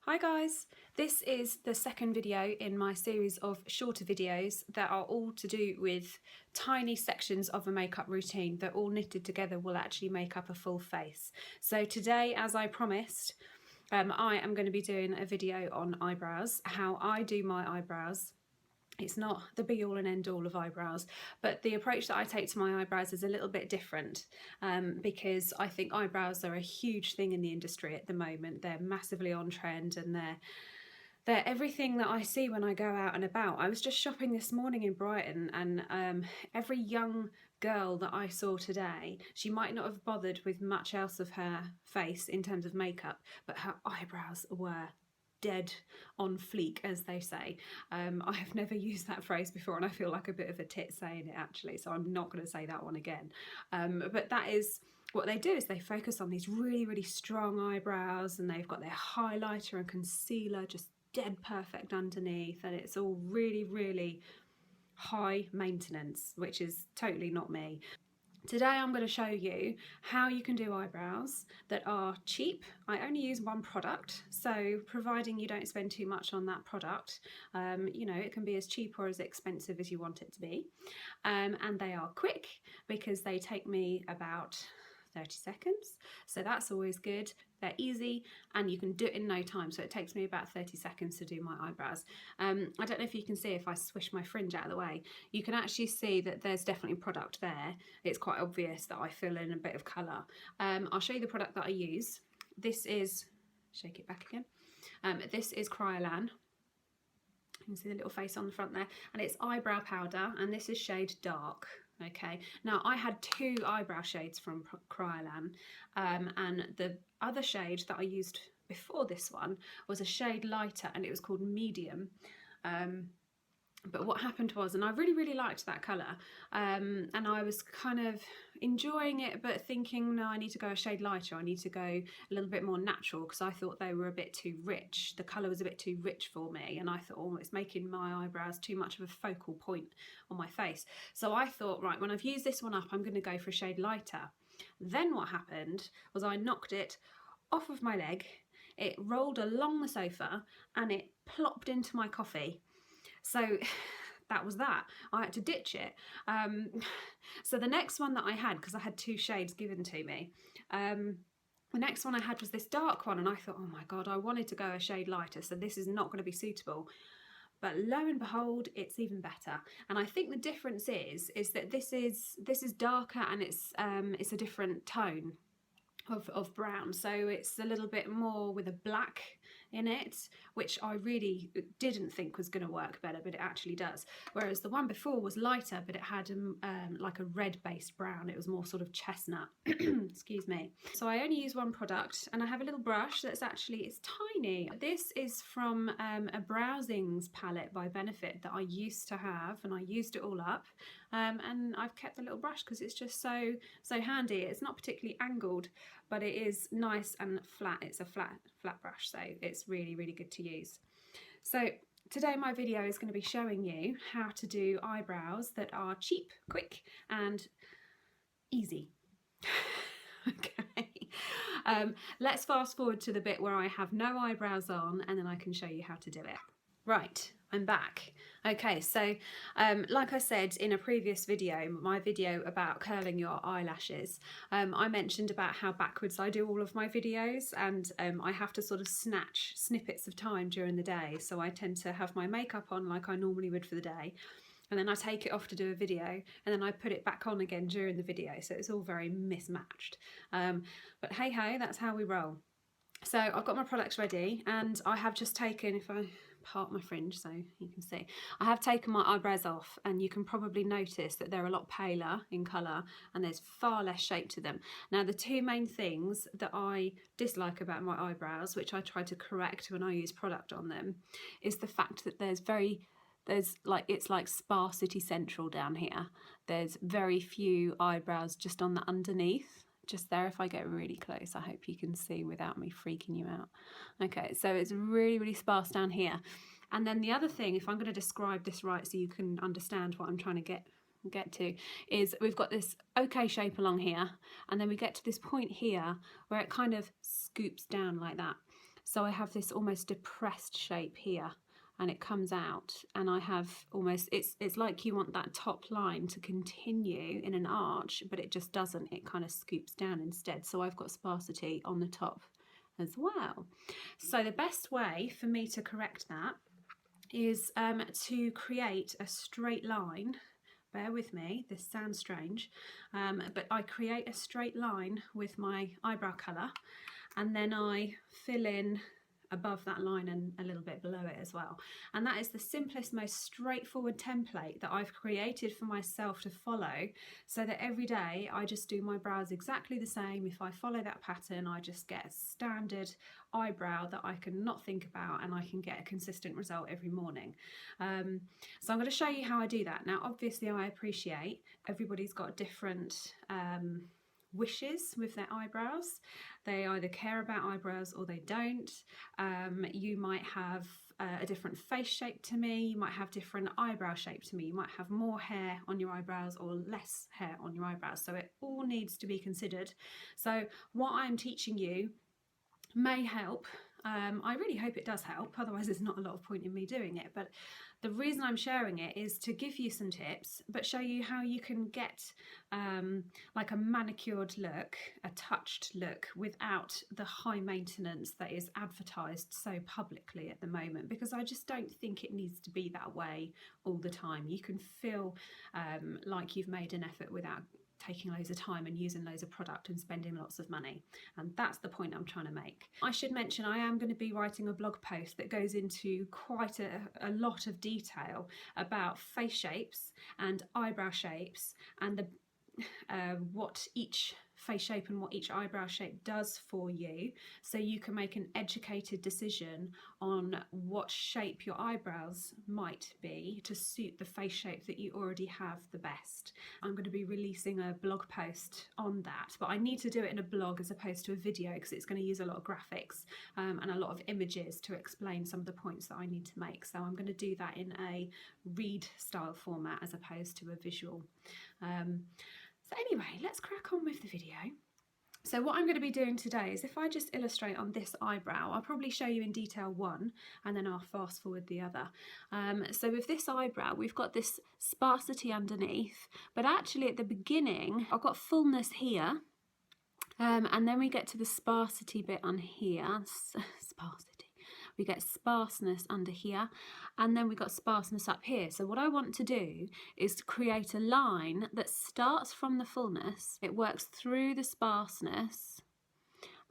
Hi guys, this is the second video in my series of shorter videos that are all to do with tiny sections of a makeup routine that all knitted together will actually make up a full face. So today, as I promised, I am going to be doing a video on eyebrows, how I do my eyebrows. It's not the be all and end all of eyebrows, but the approach that I take to my eyebrows is a little bit different because I think eyebrows are a huge thing in the industry at the moment. They're massively on trend and they're everything that I see when I go out and about. I was just shopping this morning in Brighton and every young girl that I saw today, she might not have bothered with much else of her face in terms of makeup, but her eyebrows were dead on fleek, as they say. I have never used that phrase before and I feel like a bit of a tit saying it actually, so I'm not going to say that one again. But that is what they do, is they focus on these really strong eyebrows, and they've got their highlighter and concealer just dead perfect underneath, and it's all really high maintenance, which is totally not me. Today I'm going to show you how you can do eyebrows that are cheap. I only use one product, so providing you don't spend too much on that product, you know, it can be as cheap or as expensive as you want it to be. And they are quick because they take me about 30 seconds, so that's always good. They're easy and you can do it in no time, so it takes me about 30 seconds to do my eyebrows. I don't know if you can see, if I swish my fringe out of the way, you can actually see that there's definitely product there. It's quite obvious that I fill in a bit of colour. I'll show you the product that I use. This is, shake it back again, this is Kryolan. You can see the little face on the front there, and it's eyebrow powder, and this is shade Dark. Okay, now I had two eyebrow shades from Kryolan, and the other shade that I used before this one was a shade lighter, and it was called Medium. But what happened was, and I really liked that colour, and I was kind of enjoying it, but thinking, no, I need to go a shade lighter, I need to go a little bit more natural, because I thought they were a bit too rich. The colour was a bit too rich for me, and I thought, oh, it's making my eyebrows too much of a focal point on my face. So I thought, right, when I've used this one up, I'm going to go for a shade lighter. Then what happened was I knocked it off of my leg, it rolled along the sofa, and it plopped into my coffee. So that was that. I had to ditch it. So the next one that I had, because I had two shades given to me, the next one I had was this dark one, and I thought, oh my God, I wanted to go a shade lighter, so this is not going to be suitable. But lo and behold, it's even better. And I think the difference is that this is darker, and it's a different tone of brown, so it's a little bit more with a black in it, which I really didn't think was going to work better, but it actually does. Whereas the one before was lighter, but it had like a red based brown. It was more sort of chestnut. Excuse me. So I only use one product, and I have a little brush that's actually, it's tiny. This is from a Browsings palette by Benefit that I used to have, and I used it all up, and I've kept the little brush because it's just so handy. It's not particularly angled, but it is nice and flat. It's a flat brush, so it's really good to use. So today my video is going to be showing you how to do eyebrows that are cheap, quick and easy. Okay, let's fast forward to the bit where I have no eyebrows on, and then I can show you how to do it. Right, I'm back. Okay, so like I said in a previous video, my video about curling your eyelashes, I mentioned about how backwards I do all of my videos, and I have to sort of snatch snippets of time during the day. So I tend to have my makeup on like I normally would for the day, and then I take it off to do a video, and then I put it back on again during the video, so it's all very mismatched. But hey ho, that's how we roll. So I've got my products ready, and I have just taken, if I part my fringe so you can see, I have taken my eyebrows off, and you can probably notice that they're a lot paler in colour and there's far less shape to them. Now the two main things that I dislike about my eyebrows, which I try to correct when I use product on them, is the fact that it's like Spa City Central down here. There's very few eyebrows just on the underneath. Just there, if I get really close, I hope you can see without me freaking you out. Okay, so it's really sparse down here. And then the other thing, if I'm going to describe this right so you can understand what I'm trying to get to, is we've got this okay shape along here, and then we get to this point here where it kind of scoops down like that. So I have this almost depressed shape here, and it comes out, and I have almost, it's like you want that top line to continue in an arch, but it just doesn't. It kind of scoops down instead. So I've got sparsity on the top as well. So the best way for me to correct that is to create a straight line. Bear with me, this sounds strange, but I create a straight line with my eyebrow colour, and then I fill in above that line and a little bit below it as well. And that is the simplest, most straightforward template that I've created for myself to follow, so that every day I just do my brows exactly the same. If I follow that pattern, I just get a standard eyebrow that I can not think about, and I can get a consistent result every morning. So I'm going to show you how I do that. Now obviously I appreciate everybody's got different wishes with their eyebrows. They either care about eyebrows or they don't. You might have a different face shape to me, you might have different eyebrow shape to me, you might have more hair on your eyebrows or less hair on your eyebrows, so it all needs to be considered. So what I'm teaching you may help. I really hope it does help, otherwise there's not a lot of point in me doing it, but the reason I'm sharing it is to give you some tips, but show you how you can get like a manicured look, a touched look, without the high maintenance that is advertised so publicly at the moment, because I just don't think it needs to be that way all the time. You can feel like you've made an effort without taking loads of time and using loads of product and spending lots of money, and that's the point I'm trying to make. I should mention I am going to be writing a blog post that goes into quite a lot of detail about face shapes and eyebrow shapes, and the what each face shape and what each eyebrow shape does for you, so you can make an educated decision on what shape your eyebrows might be to suit the face shape that you already have the best. I'm going to be releasing a blog post on that, but I need to do it in a blog as opposed to a video, because it's going to use a lot of graphics and a lot of images to explain some of the points that I need to make. So I'm going to do that in a read style format as opposed to a visual. So anyway, let's crack on with the video. So what I'm going to be doing today is, if I just illustrate on this eyebrow, I'll probably show you in detail one and then I'll fast forward the other. So with this eyebrow, we've got this sparsity underneath, but actually at the beginning, I've got fullness here. And then we get to the sparsity bit on here, sparsity. We get sparseness under here, and then we got sparseness up here. So what I want to do is to create a line that starts from the fullness, it works through the sparseness,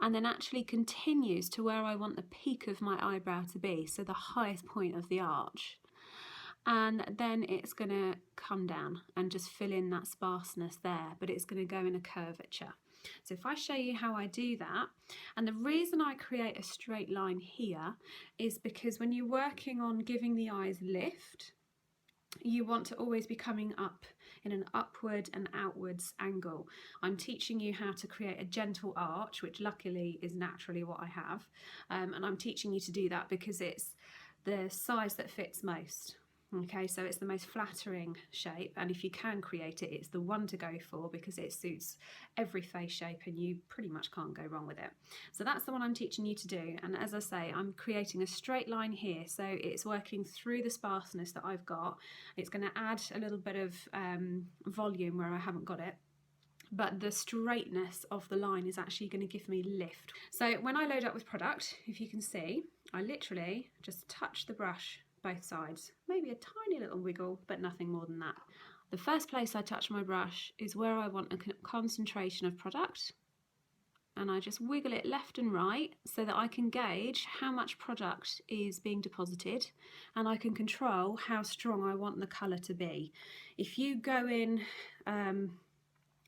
and then actually continues to where I want the peak of my eyebrow to be, so the highest point of the arch. And then it's going to come down and just fill in that sparseness there, but it's going to go in a curvature. So if I show you how I do that, and the reason I create a straight line here is because when you're working on giving the eyes lift, you want to always be coming up in an upward and outwards angle. I'm teaching you how to create a gentle arch, which luckily is naturally what I have, and I'm teaching you to do that because it's the size that fits most. Okay, so it's the most flattering shape, and if you can create it, it's the one to go for because it suits every face shape and you pretty much can't go wrong with it. So that's the one I'm teaching you to do, and as I say, I'm creating a straight line here, so it's working through the sparseness that I've got. It's going to add a little bit of volume where I haven't got it, but the straightness of the line is actually going to give me lift. So when I load up with product, if you can see, I literally just touch the brush both sides, maybe a tiny little wiggle, but nothing more than that. The first place I touch my brush is where I want a concentration of product, and I just wiggle it left and right so that I can gauge how much product is being deposited, and I can control how strong I want the colour to be. If you go in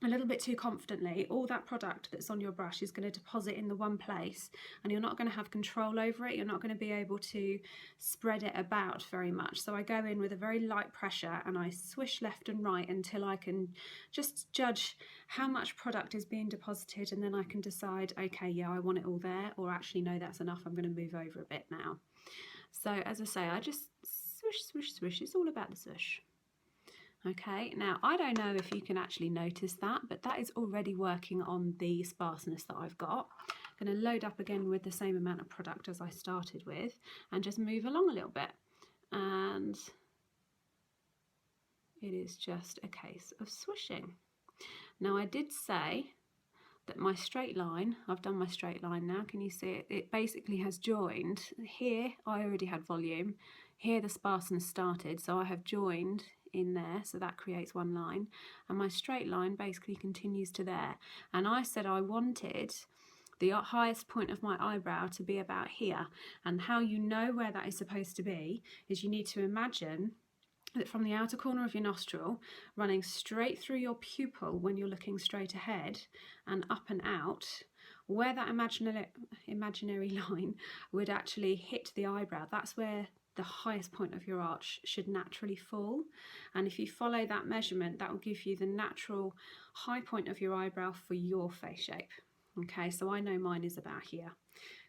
a little bit too confidently, all that product that's on your brush is going to deposit in the one place, and you're not going to have control over it. You're not going to be able to spread it about very much. So I go in with a very light pressure and I swish left and right until I can just judge how much product is being deposited, and then I can decide, okay, yeah, I want it all there, or actually no, that's enough, I'm going to move over a bit now. So as I say, I just swish, swish, swish. It's all about the swish. Okay, now I don't know if you can actually notice that, but that is already working on the sparseness that I've got. I'm going to load up again with the same amount of product as I started with and just move along a little bit. And it is just a case of swishing. Now I did say that my straight line, I've done my straight line now, can you see it? It basically has joined. Here I already had volume, here the sparseness started, so I have joined in there, so that creates one line, and my straight line basically continues to there. And I said I wanted the highest point of my eyebrow to be about here, and how you know where that is supposed to be is you need to imagine that from the outer corner of your nostril, running straight through your pupil when you're looking straight ahead and up and out, where that imaginary line would actually hit the eyebrow, that's where the highest point of your arch should naturally fall. And if you follow that measurement, that will give you the natural high point of your eyebrow for your face shape. Okay, so I know mine is about here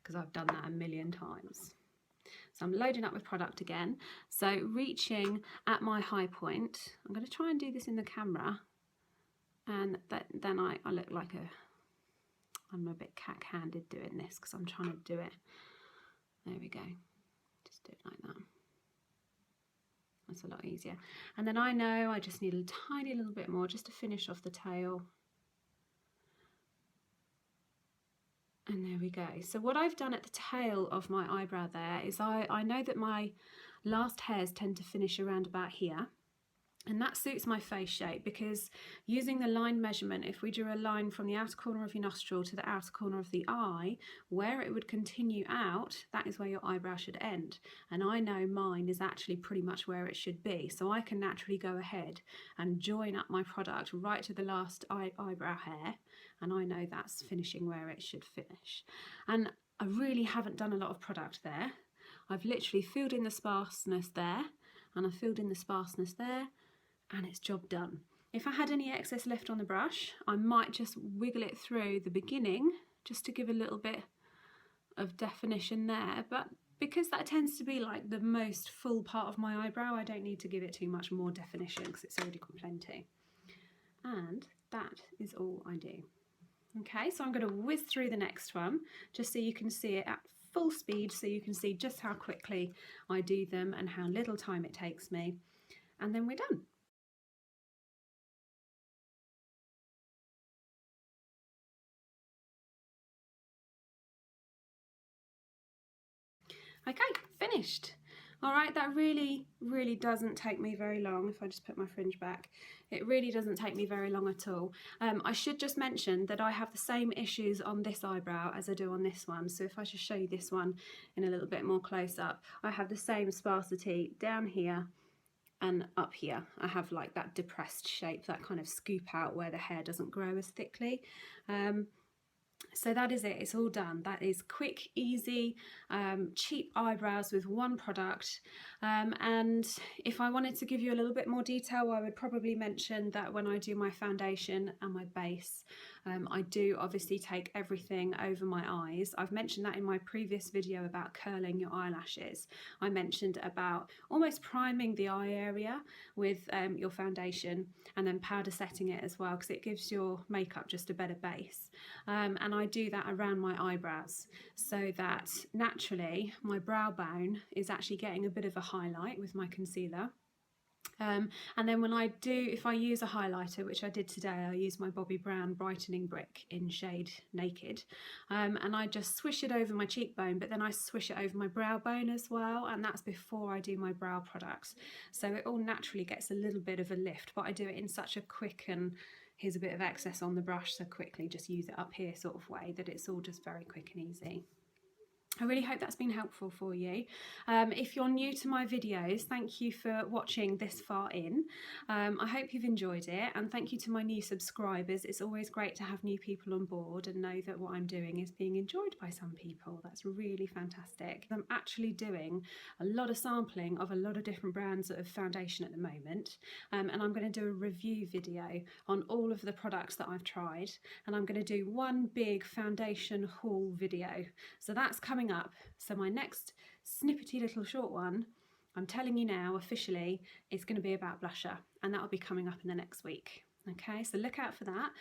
because I've done that a million times. So I'm loading up with product again. So reaching at my high point, I'm going to try and do this in the camera, and then I look like I'm a bit cack-handed doing this because I'm trying to do it. There we go. Just do it like that. That's a lot easier. And then I know I just need a tiny little bit more just to finish off the tail. And there we go. So what I've done at the tail of my eyebrow there is I know that my last hairs tend to finish around about here. And that suits my face shape because using the line measurement, if we drew a line from the outer corner of your nostril to the outer corner of the eye, where it would continue out, that is where your eyebrow should end. And I know mine is actually pretty much where it should be. So I can naturally go ahead and join up my product right to the last eyebrow hair. And I know that's finishing where it should finish. And I really haven't done a lot of product there. I've literally filled in the sparseness there, and I filled in the sparseness there, and it's job done. If I had any excess left on the brush, I might just wiggle it through the beginning just to give a little bit of definition there, but because that tends to be like the most full part of my eyebrow, I don't need to give it too much more definition because it's already got plenty. And that is all I do. Okay, so I'm going to whiz through the next one just so you can see it at full speed, so you can see just how quickly I do them and how little time it takes me, and then we're done. Okay, finished. All right, that really doesn't take me very long. If I just put my fringe back, it really doesn't take me very long at all. I should just mention that I have the same issues on this eyebrow as I do on this one. So if I just show you this one in a little bit more close up, I have the same sparsity down here and up here. I have like that depressed shape, that kind of scoop out where the hair doesn't grow as thickly. So that is it, it's all done. That is quick, easy, cheap eyebrows with one product. And if I wanted to give you a little bit more detail, I would probably mention that when I do my foundation and my base, I do obviously take everything over my eyes. I've mentioned that in my previous video about curling your eyelashes. I mentioned about almost priming the eye area with your foundation and then powder setting it as well, because it gives your makeup just a better base. And I do that around my eyebrows so that naturally my brow bone is actually getting a bit of a highlight with my concealer. And then when I do, if I use a highlighter, which I did today, I use my Bobbi Brown Brightening Brick in shade Naked, and I just swish it over my cheekbone, but then I swish it over my brow bone as well, and that's before I do my brow products. So it all naturally gets a little bit of a lift, but I do it in such a quick and here's a bit of excess on the brush, so quickly just use it up here sort of way, that it's all just very quick and easy. I really hope that's been helpful for you. If you're new to my videos, thank you for watching this far in. I hope you've enjoyed it, and thank you to my new subscribers. It's always great to have new people on board and know that what I'm doing is being enjoyed by some people. That's really fantastic. I'm actually doing a lot of sampling of a lot of different brands of foundation at the moment, and I'm going to do a review video on all of the products that I've tried, and I'm going to do one big foundation haul video. So that's coming up. So my next snippety little short one, I'm telling you now, officially, it's going to be about blusher, and that'll be coming up in the next week. Okay, so look out for that.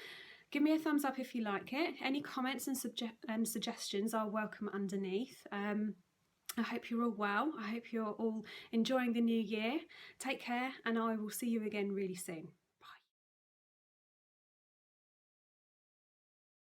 Give me a thumbs up if you like it. Any comments and suggestions are welcome underneath. I hope you're all well. I hope you're all enjoying the new year. Take care, and I will see you again really soon.